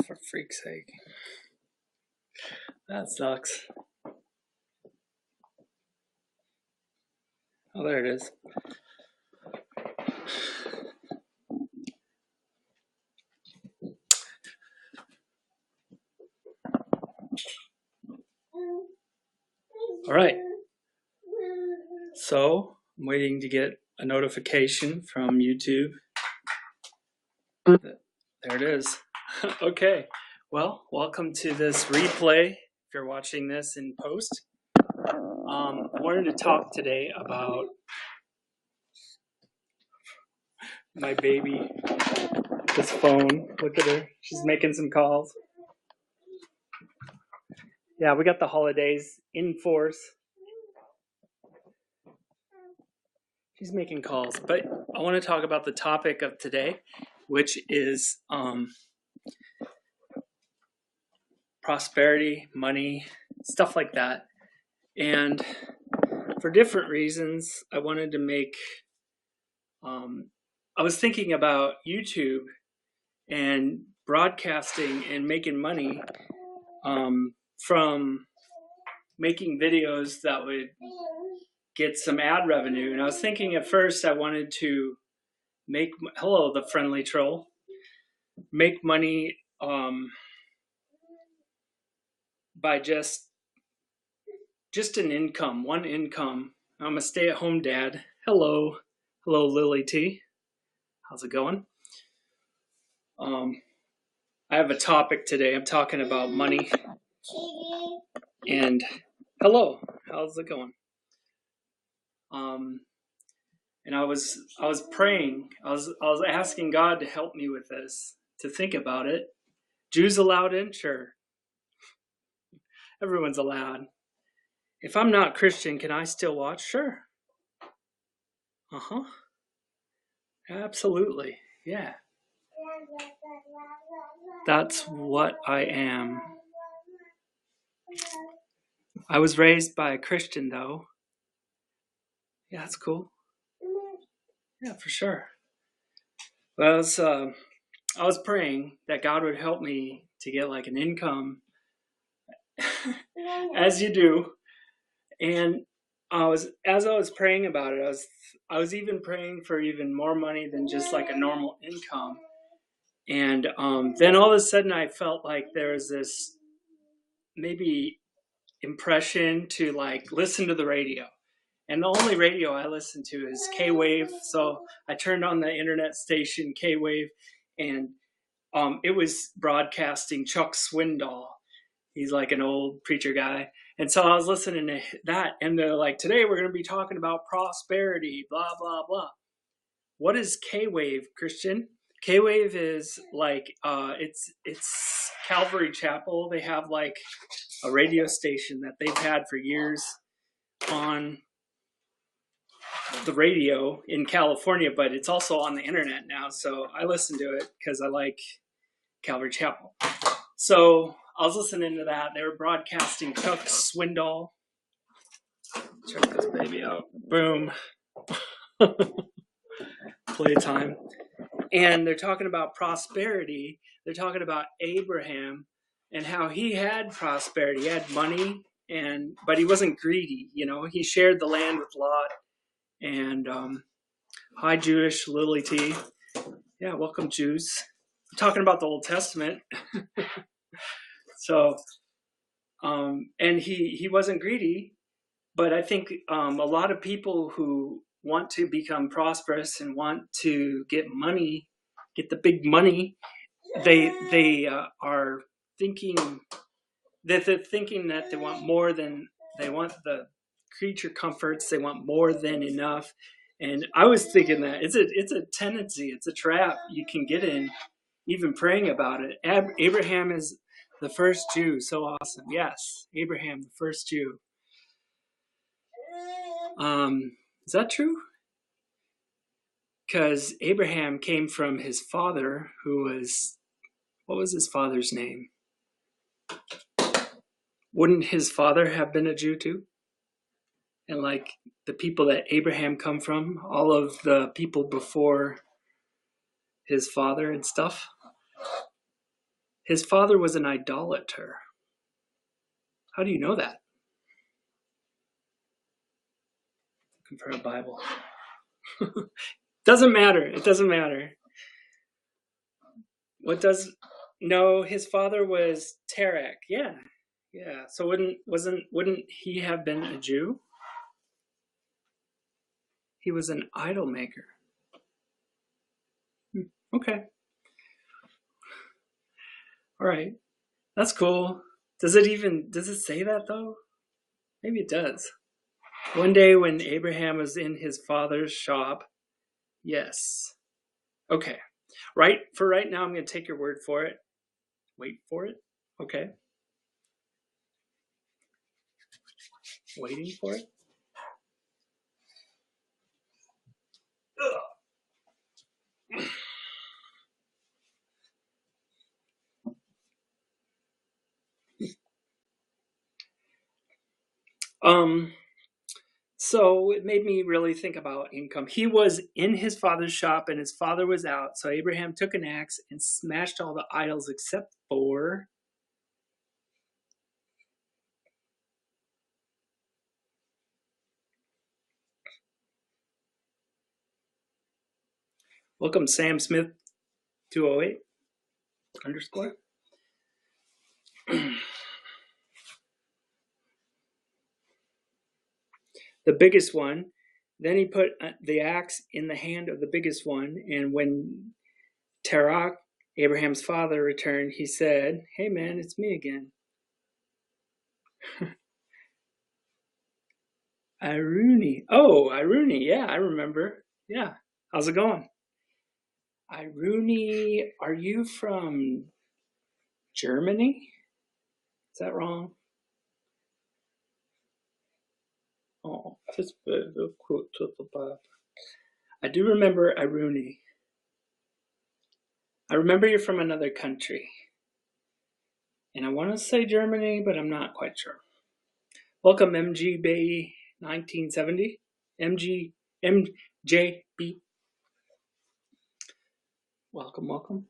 For freak's sake. That sucks. Oh, there it is. All right. So I'm waiting to get a notification from YouTube. There it is. Okay. Well, welcome to this replay. If you're watching this in post, I wanted to talk today about my baby. This phone. Look at her. She's making some calls. Yeah, we got the holidays in force. She's making calls, but I want to talk about the topic of today, which is prosperity, money, stuff like that. And for different reasons, I wanted to make, I was thinking about YouTube and broadcasting and making money from making videos that would get some ad revenue. And I was thinking at first I wanted to make, hello, the friendly troll, make money by just an income, one income. I'm a stay-at-home dad. Hello Lily T. How's it going? I have a topic today. I'm talking about money. And hello, how's it going? And I was praying. I was asking God to help me with this, to think about it. Jews allowed in? Sure. Everyone's allowed. If I'm not Christian, can I still watch? Sure. Absolutely. Yeah. That's what I am. I was raised by a Christian, though. Yeah, that's cool. Yeah, for sure. Well, I was praying that God would help me to get like an income, as you do. And as I was praying about it, I was even praying for even more money than just like a normal income. And then all of a sudden I felt like there was this maybe impression to like listen to the radio. And the only radio I listen to is KWVE. So I turned on the internet station KWVE, and it was broadcasting Chuck Swindoll. He's like an old preacher guy. And so I was listening to that, and they're like, today we're going to be talking about prosperity, blah, blah, blah. What is KWVE, Christian? KWVE is like, it's Calvary Chapel. They have like a radio station that they've had for years on the radio in California, but it's also on the internet now. So I listen to it because I like Calvary Chapel. So I was listening to that. They were broadcasting Chuck Swindoll. Check this baby out. Boom. Playtime. And they're talking about prosperity. They're talking about Abraham and how he had prosperity. He had money, but he wasn't greedy. You know, he shared the land with Lot. And hi, Jewish Lily T. Yeah, welcome, Jews. I'm talking about the Old Testament. So, and he wasn't greedy, but I think a lot of people who want to become prosperous and want to get money, get the big money, they are thinking that they want more than they want the creature comforts. They want more than enough. And I was thinking that it's a tendency, it's a trap you can get in, even praying about it. Abraham is the first Jew. So awesome. Yes, Abraham, the first Jew. Is that true? Because Abraham came from his father, who was, what was his father's name? Wouldn't his father have been a Jew too? And like the people that Abraham come from, all of the people before his father and stuff, His father was an idolater. How do you know that? Looking for a Bible. Doesn't matter. It doesn't matter. No, his father was Terach. Yeah. So wouldn't he have been a Jew? He was an idol maker. Okay. All right. That's cool. Does it say that though? Maybe it does. One day when Abraham was in his father's shop. Yes. Okay. Right now I'm going to take your word for it. Wait for it. Okay. Waiting for it. So it made me really think about income. He was in his father's shop and his father was out. So Abraham took an axe and smashed all the idols except for welcome Sam Smith 208 _ the biggest one. Then he put the axe in the hand of the biggest one. And when Terach, Abraham's father, returned, he said, "Hey man, it's me again." Iruni. Oh, Iruni. Yeah, I remember. Yeah. How's it going? Iruni, are you from Germany? Is that wrong? Oh, I do remember Iruni. I remember you're from another country. And I want to say Germany, but I'm not quite sure. Welcome, MGB 1970. MJB. Welcome.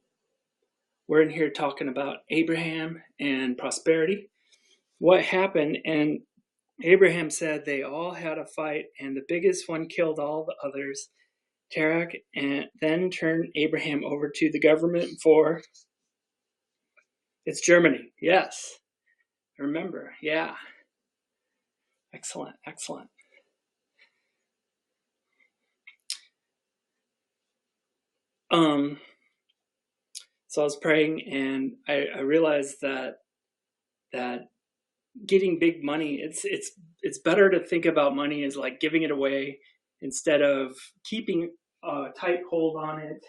We're in here talking about Abraham and prosperity. What happened, and Abraham said they all had a fight, and the biggest one killed all the others. Terach and then turned Abraham over to the government for it's Germany. Yes. Remember. Yeah. Excellent. So I was praying and I realized that getting big money, it's better to think about money as like giving it away instead of keeping a tight hold on it.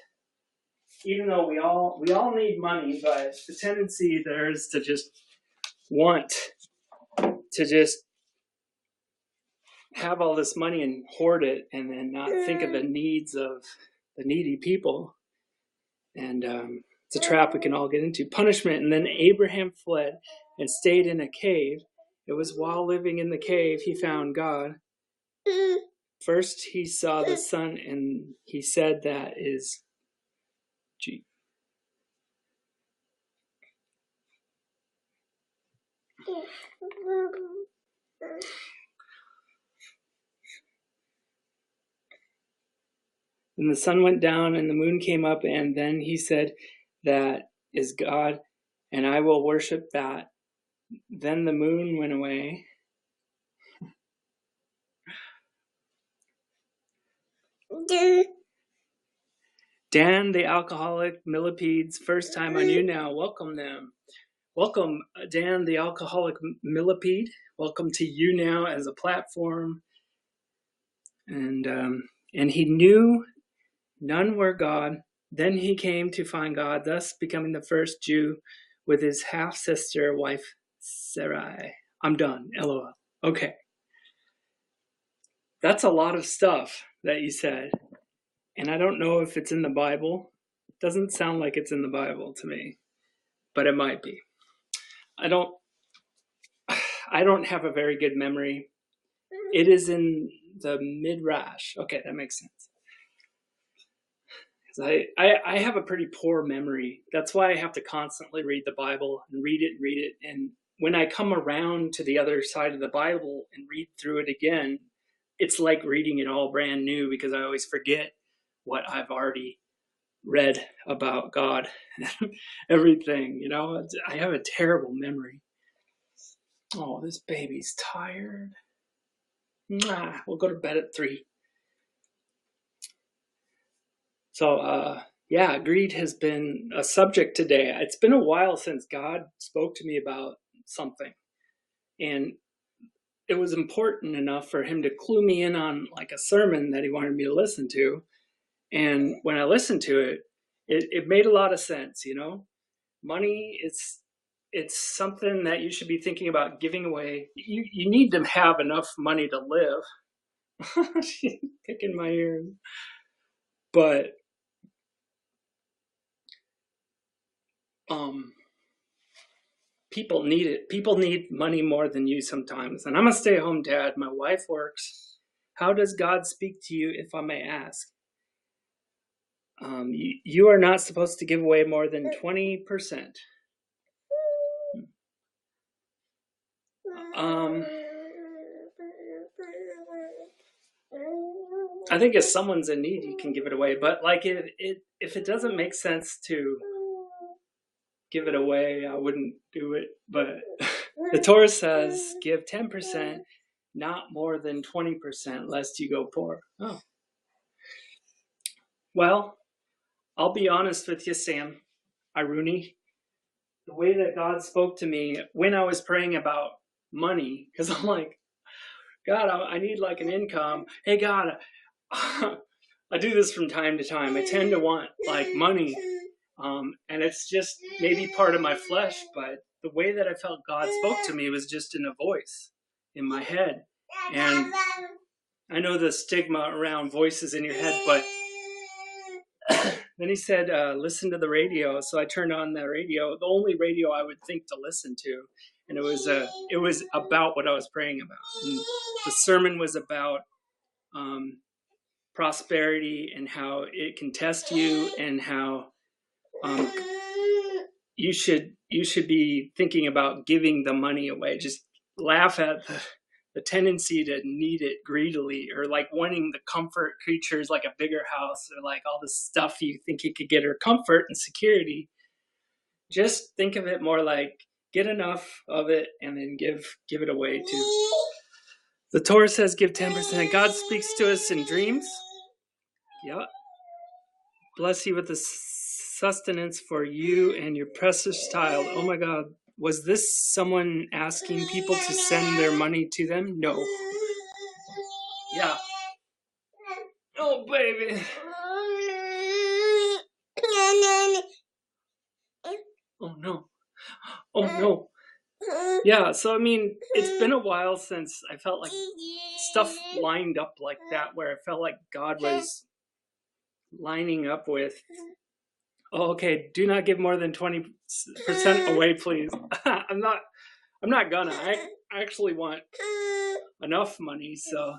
Even though we all need money, but the tendency there is to just want to just have all this money and hoard it and then not think of the needs of the needy people. And it's a trap we can all get into. Punishment. And then Abraham fled and stayed in a cave. It was while living in the cave he found God. First he saw the sun and he said that is G. And the sun went down and the moon came up, and then he said, "That is God, and I will worship that." Then the moon went away. Dan the alcoholic millipedes, first time on you now. Welcome them. Welcome, Dan the alcoholic millipede. Welcome to you now as a platform. And he knew none were God. Then he came to find God, thus becoming the first Jew with his half-sister wife Sarai. I'm done. LOL. Okay. That's a lot of stuff that you said. And I don't know if it's in the Bible. It doesn't sound like it's in the Bible to me, but it might be. I don't have a very good memory. It is in the Midrash. Okay, that makes sense. I have a pretty poor memory. That's why I have to constantly read the Bible and read it and read it. And when I come around to the other side of the Bible and read through it again, it's like reading it all brand new because I always forget what I've already read about God. Everything, I have a terrible memory. Oh, this baby's tired. We'll go to bed at 3. So, greed has been a subject today. It's been a while since God spoke to me about something. And it was important enough for him to clue me in on like a sermon that he wanted me to listen to. And when I listened to it, it made a lot of sense, Money, it's something that you should be thinking about giving away. You need to have enough money to live. She's picking my ears. But people need it. People need money more than you sometimes. And I'm a stay-at-home dad. My wife works. How does God speak to you, if I may ask? You are not supposed to give away more than 20%. I think if someone's in need, you can give it away. But like if it doesn't make sense to give it away, I wouldn't do it. But the Torah says give 10%, not more than 20%, lest you go poor. Oh. Well, I'll be honest with you, Sam, Iruni. The way that God spoke to me when I was praying about money, because I'm like, God, I need like an income. Hey, God, I do this from time to time. I tend to want like money. And it's just maybe part of my flesh, but the way that I felt God spoke to me was just in a voice in my head. And I know the stigma around voices in your head, but then he said, listen to the radio. So I turned on the radio, the only radio I would think to listen to. And it was about what I was praying about. And the sermon was about prosperity and how it can test you, and how you should be thinking about giving the money away. Just laugh at the tendency to need it greedily, or like wanting the comfort creatures, like a bigger house, or like all the stuff you think you could get, or comfort and security. Just think of it more like get enough of it and then give it away too. The Torah says give 10%. God speaks to us in dreams. Yeah. Bless you with the sustenance for you and your precious child. Oh my God. Was this someone asking people to send their money to them? No. Yeah. Oh, baby. Oh, no. Oh, no. Yeah, so I mean, it's been a while since I felt like stuff lined up like that, where I felt like God was lining up with, oh, okay, do not give more than 20% away, please. I'm not gonna. I actually want enough money, so.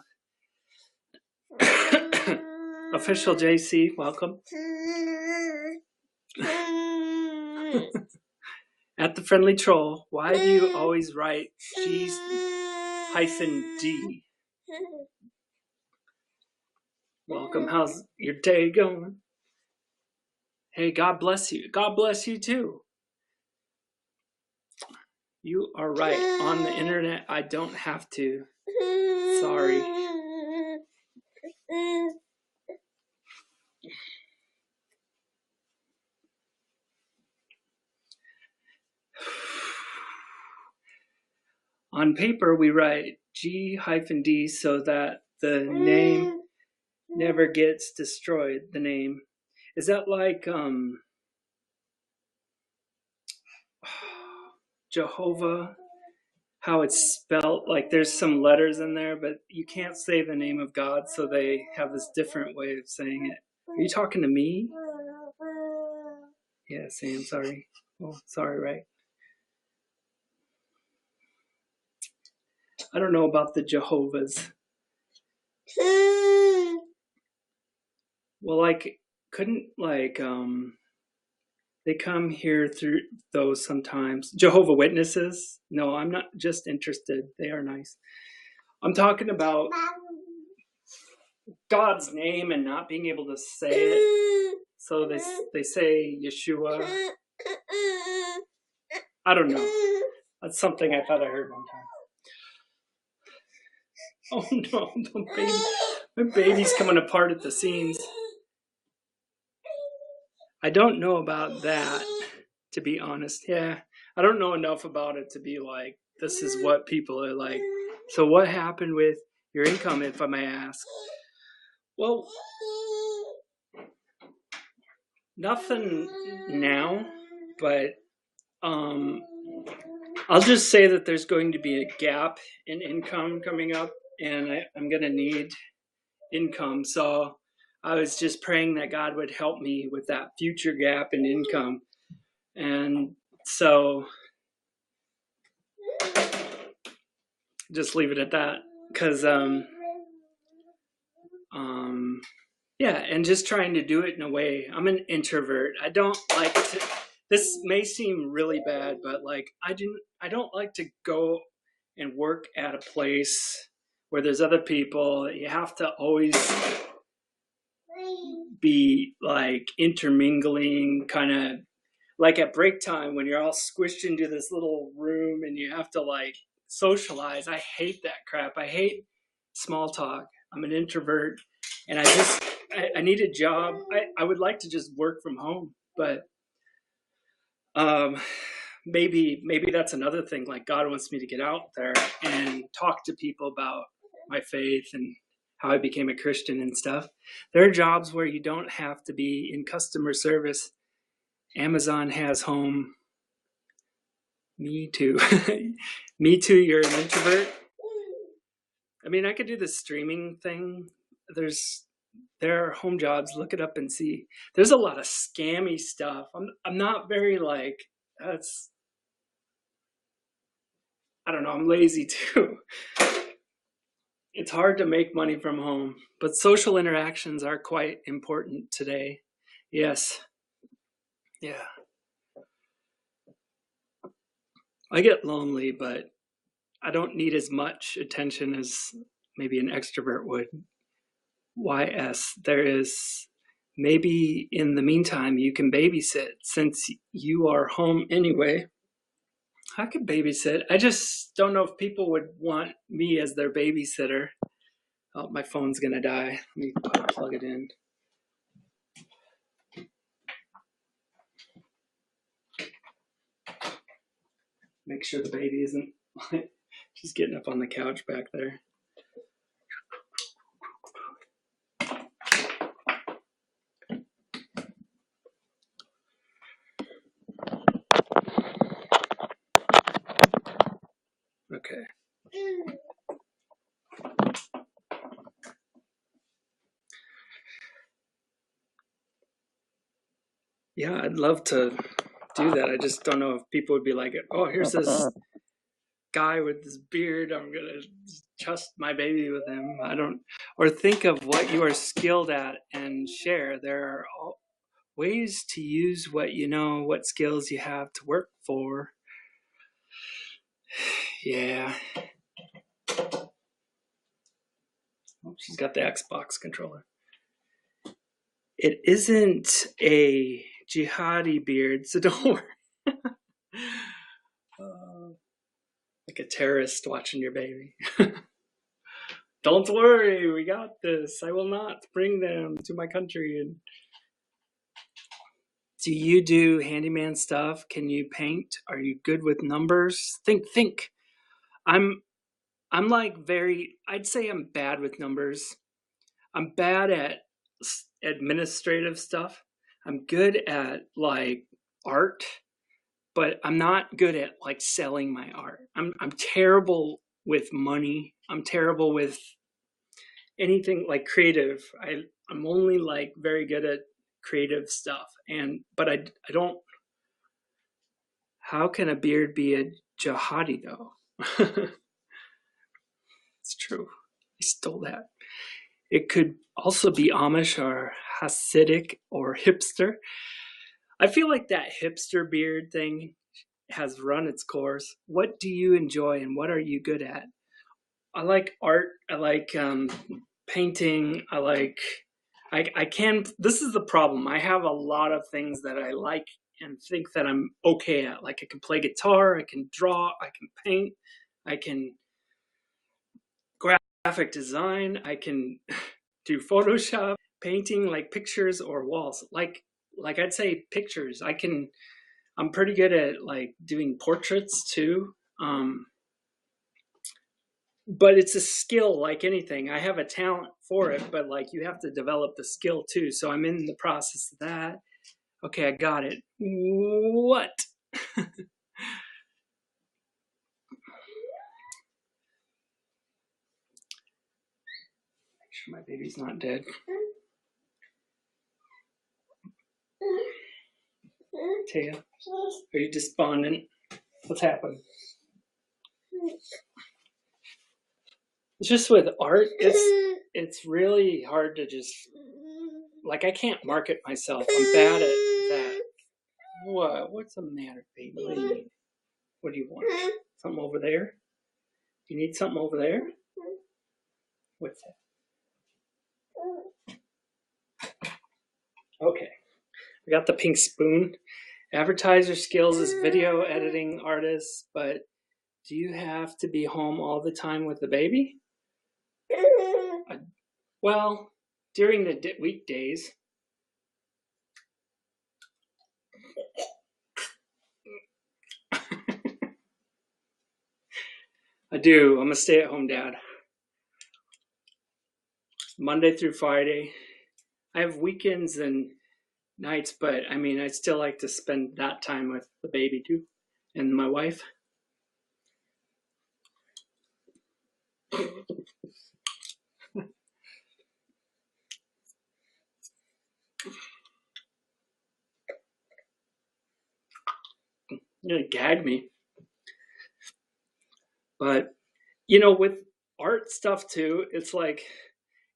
Official JC, welcome. At the Friendly Troll, why do you always write G-D? Welcome, how's your day going? Hey, God bless you. God bless you too. You are right. On the internet, I don't have to. Sorry. On paper, we write G-D so that the name never gets destroyed. The name. Is that like Jehovah? How it's spelled? Like there's some letters in there, but you can't say the name of God, so they have this different way of saying it. Are you talking to me? Yeah, Sam, sorry. Oh, sorry, right? I don't know about the Jehovah's. Well, like couldn't like they come here through those sometimes. Jehovah Witnesses? No, I'm not just interested. They are nice. I'm talking about God's name and not being able to say it. So they say Yeshua. I don't know. That's something I thought I heard one time. Oh no, my baby's coming apart at the seams. I don't know about that, to be honest. Yeah, I don't know enough about it to be like, this is what people are like. So what happened with your income, if I may ask? Well, nothing now, but I'll just say that there's going to be a gap in income coming up, and I'm going to need income. So I was just praying that God would help me with that future gap in income. And so just leave it at that, because yeah, and just trying to do it in a way. I'm an introvert. I don't like to, this may seem really bad, but like I don't like to go and work at a place where there's other people. You have to always be like intermingling, kind of like at break time when you're all squished into this little room and you have to like socialize. I hate that crap. I hate small talk. I'm an introvert, and I need a job. I would like to just work from home, but maybe that's another thing. Like God wants me to get out there and talk to people about my faith and how I became a Christian and stuff. There are jobs where you don't have to be in customer service. Amazon has home. Me too. Me too, you're an introvert. I mean, I could do the streaming thing. There are home jobs. Look it up and see. There's a lot of scammy stuff. I'm not very like, that's, I don't know, I'm lazy too. It's hard to make money from home, but social interactions are quite important today. Yes. Yeah. I get lonely, but I don't need as much attention as maybe an extrovert would. YS, there is, maybe in the meantime you can babysit since you are home anyway. I could babysit. I just don't know if people would want me as their babysitter. Oh, my phone's gonna die. Let me plug it in. Make sure the baby isn't, she's getting up on the couch back there. Okay. Yeah, I'd love to do that. I just don't know if people would be like, oh, here's this guy with this beard, I'm gonna trust my baby with him. I don't, or think of what you are skilled at and share. There are ways to use what you know, what skills you have to work for. Yeah. Oh, she's got the Xbox controller. It isn't a jihadi beard, so don't worry. Like a terrorist watching your baby. Don't worry, we got this. I will not bring them to my country. And do you do handyman stuff? Can you paint? Are you good with numbers? Think. I'm like I'd say I'm bad with numbers. I'm bad at administrative stuff. I'm good at like art, but I'm not good at like selling my art. I'm terrible with money. I'm terrible with anything like creative. I'm only like very good at creative stuff, but I don't. How can a beard be a jihadi though? It's true. I stole that. It could also be Amish or Hasidic or hipster. I feel like that hipster beard thing has run its course. What do you enjoy and what are you good at? I like art. I like painting. I can, this is the problem. I have a lot of things that I like and think that I'm okay at. Like I can play guitar, I can draw, I can paint, I can graphic design, I can do Photoshop, painting like pictures or walls. Like I'd say pictures. I'm pretty good at like doing portraits too. But it's a skill like anything. I have a talent for it, but like you have to develop the skill too. So I'm in the process of that. Okay, I got it. What? Make sure my baby's not dead. Taya, are you despondent? What's happened? It's just with art, it's really hard to just, like I can't market myself. I'm bad at that. What's the matter, baby? What do you need? What do you want? Something over there? You need something over there? What's that? Okay. I got the pink spoon. Advertiser skills is video editing artist, but do you have to be home all the time with the baby? Well, during the weekdays. I do. I'm a stay-at-home dad. Monday through Friday. I have weekends and nights, but I mean, I still like to spend that time with the baby too, and my wife. You're gonna gag me. But, you know, with art stuff too, it's like,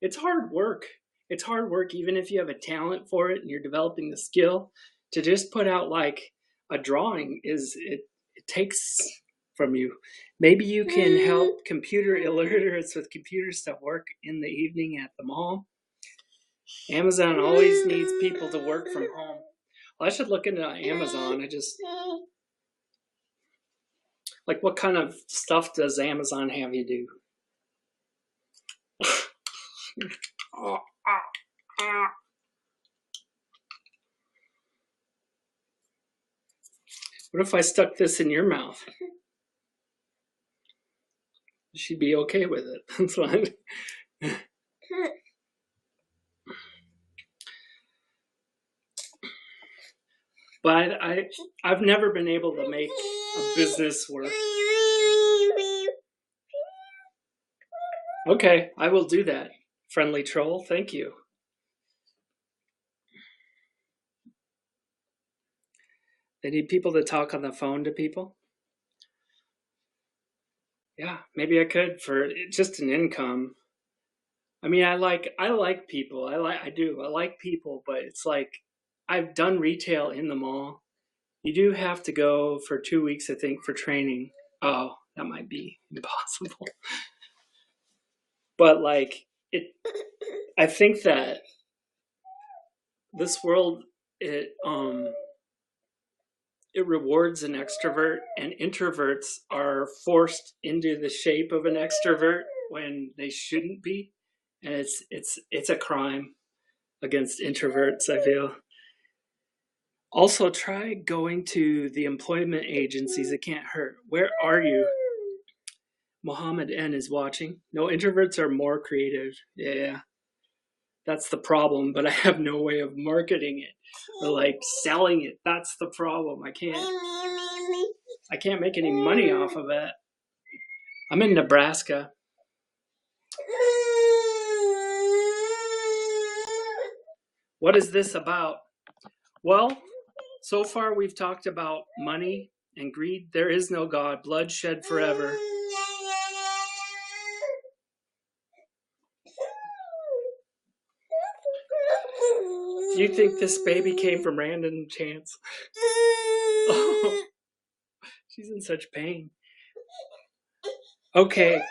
it's hard work. It's hard work even if you have a talent for it and you're developing the skill. To just put out like a drawing it takes from you. Maybe you can help computer illiterates with computer stuff work in the evening at the mall. Amazon always needs people to work from home. Well, I should look into Amazon. Like, what kind of stuff does Amazon have you do? What if I stuck this in your mouth? She'd be okay with it. That's fine. But I've never been able to make a business work. Okay, I will do that. Friendly troll, thank you. They need people to talk on the phone to people. Yeah, maybe I could for just an income. I mean, I like people. I like people, but it's like I've done retail in the mall. You do have to go for 2 weeks, I think, for training. Oh, that might be impossible. But like I think that this world, it rewards an extrovert, and introverts are forced into the shape of an extrovert when they shouldn't be, and it's a crime against introverts, I feel. Also, try going to the employment agencies. It can't hurt. Where are you? Mohammed N is watching. No, introverts are more creative. Yeah, that's the problem, but I have no way of marketing it or like selling it. That's the problem. I can't make any money off of it. I'm in Nebraska. What is this about? Well, so far we've talked about money and greed. There is no God. Bloodshed forever. You think this baby came from random chance? Oh, she's in such pain. Okay,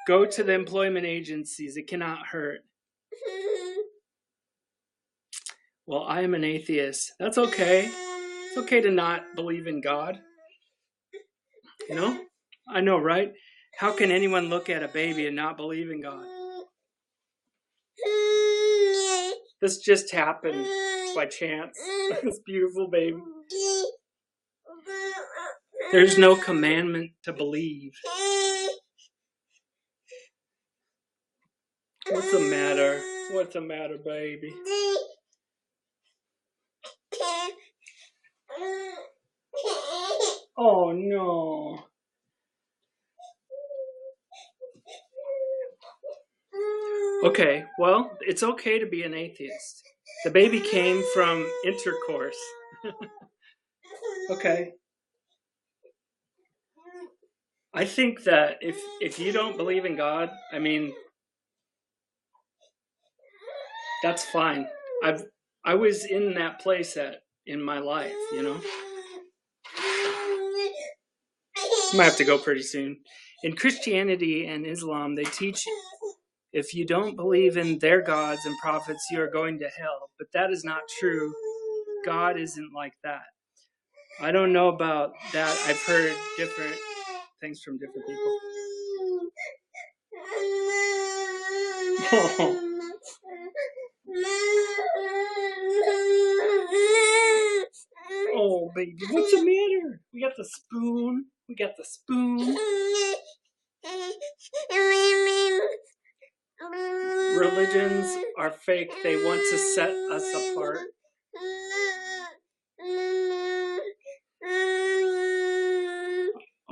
go to the employment agencies. It cannot hurt. Well, I am an atheist. That's okay. It's okay to not believe in God. You know? I know, right? How can anyone look at a baby and not believe in God? This just happened by chance. This beautiful baby. There's no commandment to believe. What's the matter? What's the matter, baby? Oh, no. Okay, well, it's okay to be an atheist. The baby came from intercourse. Okay. I think that if you don't believe in God, I mean, that's fine. I was in that place in my life, you know. I might have to go pretty soon. In Christianity and Islam, they teach if you don't believe in their gods and prophets, you are going to hell. But that is not true. God isn't like that. I don't know about that. I've heard different things from different people. Oh, baby, what's the matter? We got the spoon. We got the spoon. Religions are fake. They want to set us apart.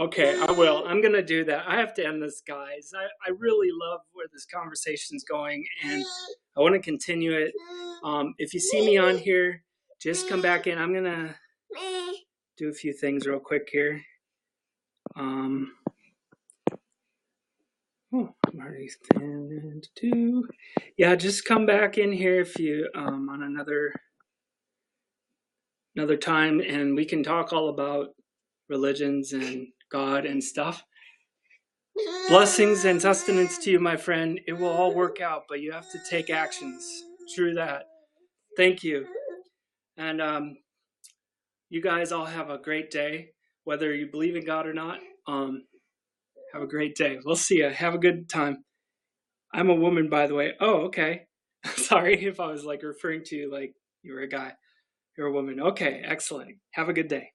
Okay, I will. I'm going to do that. I have to end this, guys. I really love where this conversation's going, and I want to continue it. If you see me on here, just come back in. I'm going to do a few things real quick here. Yeah, just come back in here if you on another time, and we can talk all about religions and God and stuff. Blessings and sustenance to you, my friend. It will all work out, but you have to take actions. True that. Thank you. And you guys all have a great day, whether you believe in God or not. Have a great day. We'll see you. Have a good time. I'm a woman, by the way. Oh, okay. Sorry if I was like referring to you like you were a guy. You're a woman. Okay, excellent. Have a good day.